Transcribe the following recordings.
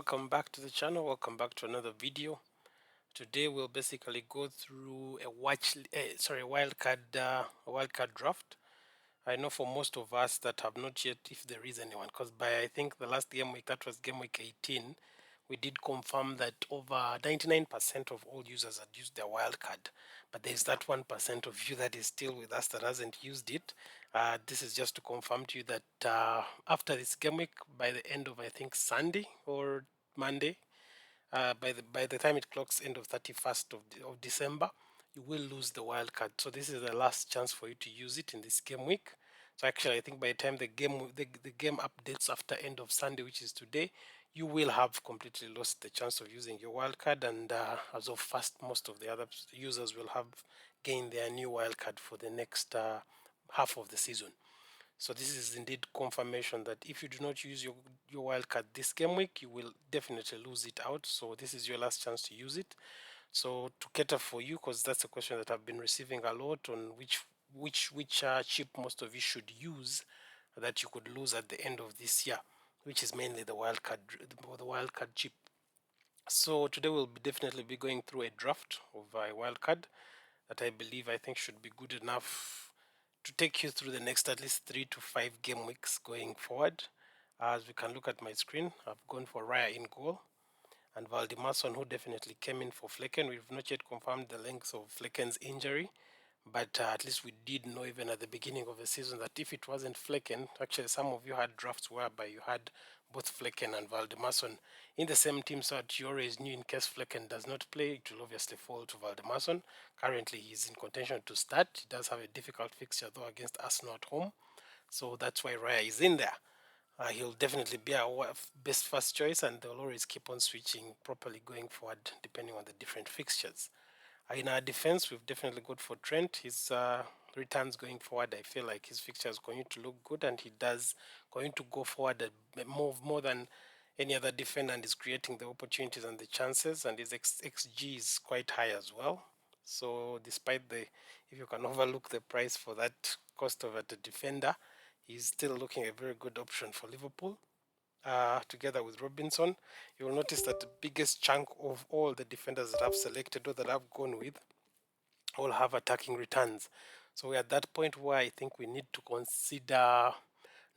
welcome back to the channel. Welcome back to another video. Today we'll basically go through a wildcard draft. I know for most of us that have not yet, if there is anyone, because by I think the last game week, that was game week 18, we did confirm that over 99% of all users had used their wildcard. But there's that 1% of you that is still with us that hasn't used it. This is just to confirm to you that after this game week, by the end of I think Sunday or Monday, by the time it clocks end of 31st of December, you will lose the wild card. So this is the last chance for you to use it in this game week. So actually, I think by the time the game updates after end of Sunday, which is today, you will have completely lost the chance of using your wild card. And as of first, most of the other users will have gained their new wild card for the next half of the season. So this is indeed confirmation that if you do not use your wildcard this game week, you will definitely lose it out. So this is your last chance to use it. So to cater for you, because that's a question that I've been receiving a lot on which chip most of you should use that you could lose at the end of this year, which is mainly the wildcard chip. So today we'll definitely be going through a draft of a wildcard that I think should be good enough to take you through the next at least 3 to 5 game weeks going forward. As we can look at my screen, I've gone for Raya in goal and Valdimarsson, who definitely came in for Flecken. We've not yet confirmed the length of Flecken's injury, but at least we did know even at the beginning of the season that if it wasn't Flecken, actually some of you had drafts whereby you had both Flecken and Valdimarsson in the same team, so that you always knew in case Flecken does not play, it will obviously fall to Valdimarsson. Currently, he's in contention to start. He does have a difficult fixture though against Arsenal at home, so that's why Raya is in there. He'll definitely be our best first choice, and they'll always keep on switching properly going forward depending on the different fixtures. In our defense, we've definitely got for Trent. His returns going forward, I feel like his fixture is going to look good, and he does going to go forward more than any other defender, and is creating the opportunities and the chances, and his XG is quite high as well. So despite if you can overlook the price for that cost of a defender, he's still looking a very good option for Liverpool. Together with Robinson, you will notice that the biggest chunk of all the defenders that I've selected or that I've gone with all have attacking returns. So we're at that point where I think we need to consider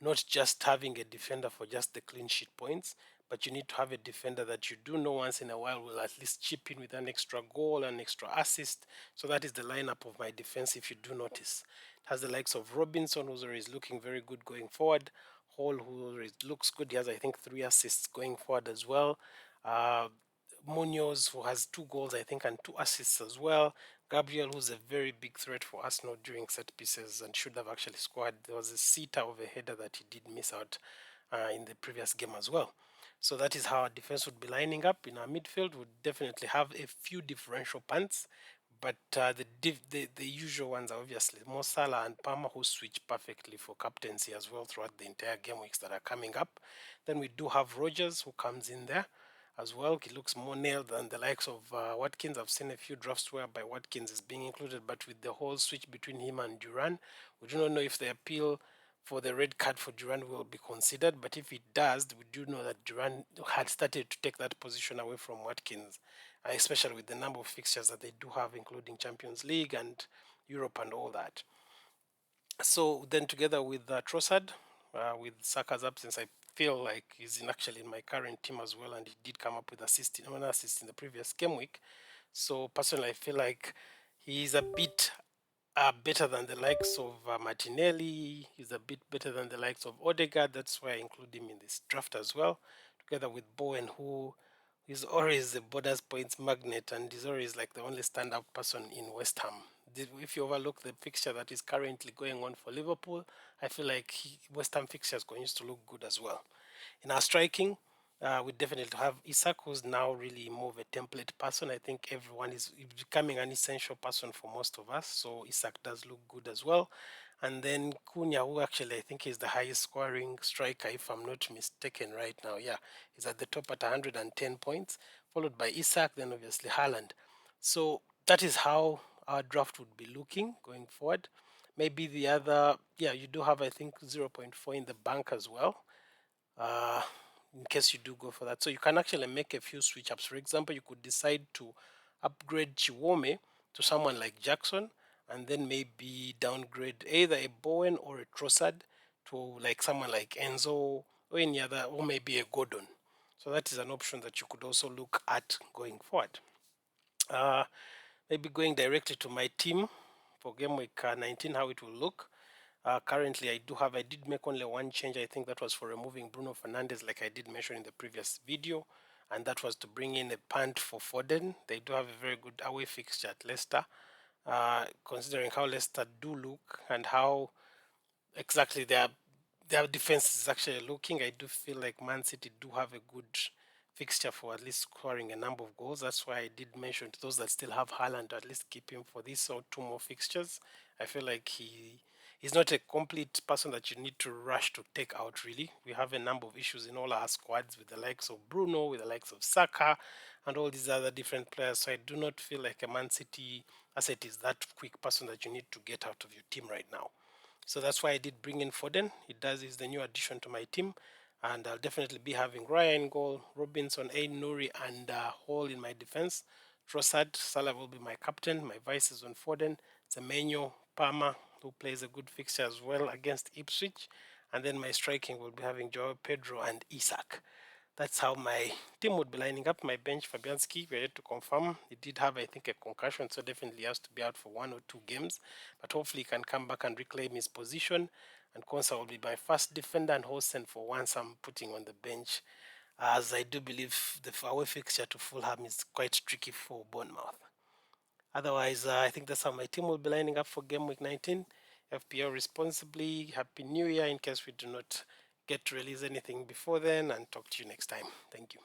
not just having a defender for just the clean sheet points, but you need to have a defender that you do know once in a while will at least chip in with an extra goal, an extra assist. So that is the lineup of my defense, if you do notice. It has the likes of Robinson, who's always looking very good going forward. Hall, who always looks good. He has, I think, 3 assists going forward as well. Uh, Munoz, who has 2 goals, I think, and 2 assists as well. Gabriel, who's a very big threat for Arsenal during set pieces and should have actually scored. There was a sitter of a header that he did miss out in the previous game as well. So that is how our defense would be lining up. In our midfield, would definitely have a few differential punts, but the usual ones are obviously Mo Salah and Palmer, who switch perfectly for captaincy as well throughout the entire game weeks that are coming up. Then we do have Rogers, who comes in there as well. He looks more nailed than the likes of Watkins. I've seen a few drafts whereby Watkins is being included, but with the whole switch between him and Duran, we do not know if the appeal for the red card for Duran will be considered, but if it does, we do know that Duran had started to take that position away from Watkins, especially with the number of fixtures that they do have, including Champions League and Europe and all that. So then together with Trossard, with Saka's absence, I feel like he's actually in my current team as well, and he did come up with one assist in the previous game week. So personally, I feel like he's a bit better than the likes of Martinelli. He's a bit better than the likes of Odegaard. That's why I include him in this draft as well, together with Bowen, who is always the borders points magnet, and is always like the only stand-up person in West Ham. If you overlook the fixture that is currently going on for Liverpool, I feel like West Ham fixture is going to look good as well. In our striking, we definitely have Isak, who's now really more of a template person. I think everyone is becoming an essential person for most of us. So Isak does look good as well. And then Cunha, who actually I think is the highest scoring striker, if I'm not mistaken right now. Yeah, he's at the top at 110 points, followed by Isak, then obviously Haaland. So that is how our draft would be looking going forward. Maybe the other, yeah, you do have, I think, 0.4 in the bank as well. Uh, in case you do go for that. So you can actually make a few switch ups. For example, you could decide to upgrade Chiwome to someone like Jackson, and then maybe downgrade either a Bowen or a Trossard to like someone like Enzo or any other, or maybe a Gordon. So that is an option that you could also look at going forward. Maybe going directly to my team for game week 19, how it will look. Currently, I did make only one change. I think that was for removing Bruno Fernandes, like I did mention in the previous video, and that was to bring in a punt for Foden. They do have a very good away fixture at Leicester. Considering how Leicester do look and how exactly their defense is actually looking, I do feel like Man City do have a good fixture for at least scoring a number of goals. That's why I did mention to those that still have Haaland to at least keep him for this or two more fixtures. I feel like he's not a complete person that you need to rush to take out, really. We have a number of issues in all our squads with the likes of Bruno, with the likes of Saka, and all these other different players. So I do not feel like a Man City asset is that quick person that you need to get out of your team right now. So that's why I did bring in Foden. He's the new addition to my team. And I'll definitely be having Raya in goal, Robinson, A. Nuri, and Hall in my defense. Trossard, Salah will be my captain. My vice is on Foden. Semenyo, Palmer, who plays a good fixture as well against Ipswich. And then my striking will be having Joao Pedro and Isak. That's how my team would be lining up. My bench, Fabianski, we're yet to confirm. He did have, I think, a concussion, so definitely has to be out for 1 or 2 games. But hopefully he can come back and reclaim his position. And Konsa will be my first defender, and Hosen for once I'm putting on the bench, as I do believe the away fixture to Fulham is quite tricky for Bournemouth. Otherwise, I think that's how my team will be lining up for game week 19. FPL responsibly. Happy New Year in case we do not get to release anything before then, and talk to you next time. Thank you.